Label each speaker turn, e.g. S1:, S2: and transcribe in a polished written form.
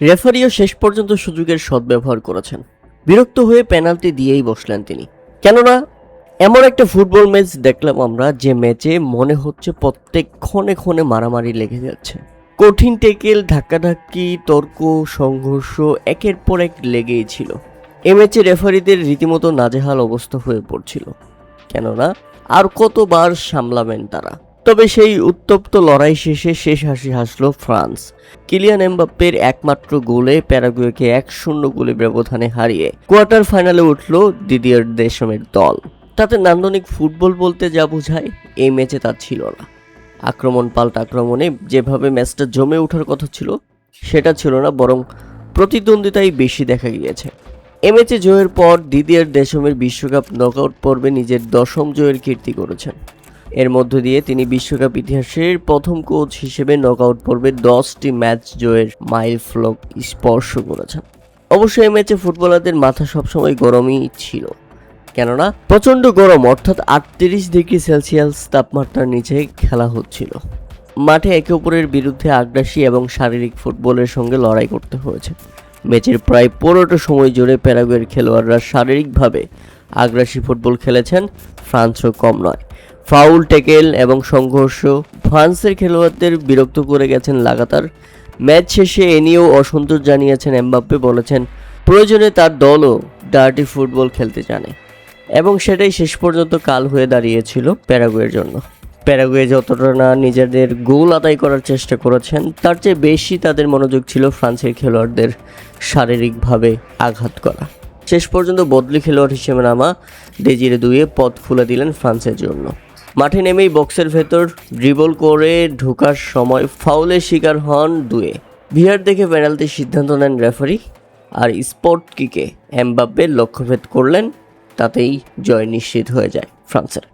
S1: রেফারিও শেষ পর্যন্ত সুযোগের সদ্ব্যবহার করেছেন। বিরক্ত হয়ে পেনাল্টি দিয়েই বসলেন তিনি। কেননা এমন একটা ফুটবল ম্যাচ দেখলাম আমরা, যে ম্যাচে মনে হচ্ছে প্রত্যেক ক্ষণে ক্ষণে মারামারি লেগে যাচ্ছে। কঠিন টেকেল, ধাক্কাধাক্কি, তর্ক, সংঘর্ষ একের পর এক লেগেই ছিল। এ ম্যাচে রেফারিদের রীতিমতো নাজেহাল অবস্থা হয়ে পড়ছিল। কেননা আর কতবার সামলাবেন তারা। তবে সেই উত্তপ্ত লড়াই শেষে শেষ হাসি হাসল ফ্রান্স। কিলিয়ান এমবাপ্পের একমাত্র গোলে প্যারাগুয়েকে 1-0 গোলে ব্যবধানে হারিয়ে কোয়ার্টার ফাইনালে উঠল দিদিয়ার দেশমের দল। তাতে নান্দনিক ফুটবল বলতে যা বোঝায়, এই ম্যাচে তা ছিল না। আক্রমণ পাল্টা আক্রমণে যেভাবে ম্যাচটা জমে ওঠার কথা ছিল সেটা ছিল না, বরং প্রতিদ্বন্দ্বিতাই বেশি দেখা গিয়েছে। এ ম্যাচে জয়ের পর দিদিয়ার দেশমের বিশ্বকাপ নকআউট পর্বে নিজের 10ম জয়ের কীর্তি করেছেন। এর মধ্য দিয়ে তিনি বিশ্বকাপ ইতিহাসের প্রথম কোচ হিসেবে নকআউট পর্বে 10টি ম্যাচ জয়ের মাইলফলক স্পর্শ করেছেন। অবশ্য এই ম্যাচে ফুটবলারদের মাথা সবসময় গরমই ছিল। কেননা প্রচণ্ড গরম, অর্থাৎ 38 ডিগ্রি সেলসিয়াস তাপমাত্রার নিচে খেলা হচ্ছিল। মাঠে একে অপরের বিরুদ্ধে আগ্রাসী এবং শারীরিক ফুটবলের সঙ্গে লড়াই করতে হয়েছে। ম্যাচের প্রায় পুরোটা সময় জুড়ে প্যারাগুয়ের খেলোয়াড়রা শারীরিকভাবে আগ্রাসী ফুটবল খেলেছেন, ফ্রান্সও কম নয়। ফাউল, ট্যাকেল এবং সংঘর্ষ ফ্রান্সের খেলোয়াড়দের বিরক্ত করে গেছেন লাগাতার। ম্যাচ শেষে এ নিয়েও অসন্তোষ জানিয়েছেন এমবাপ্পে, বলেছেন প্রয়োজনে তার দলও ডার্টি ফুটবল খেলতে জানে, এবং সেটাই শেষ পর্যন্ত কাল হয়ে দাঁড়িয়েছিল প্যারাগুয়ের জন্য। প্যারাগুয়ে যতটা না নিজেদের গোল আদায় করার চেষ্টা করেছেন, তার চেয়ে বেশি তাদের মনোযোগ ছিল ফ্রান্সের খেলোয়াড়দের শারীরিকভাবে আঘাত করা। শেষ পর্যন্ত বদলি খেলোয়াড় হিসেবে নামা ডেজিরে দুয়ে পথ খুলে দিলেন ফ্রান্সের জন্য। মাঠে নেমেই বক্সের ভেতর ড্রিবল করে ঢোকার সময় ফাউলের শিকার হন দুয়ে। ভিআর দেখে পেনাল্টির সিদ্ধান্ত নেন রেফারি, আর স্পট কিকে এমবাপ্পে লক্ষ্যভেদ করলেন। তাতেই জয় নিশ্চিত হয়ে যায় ফ্রান্সের।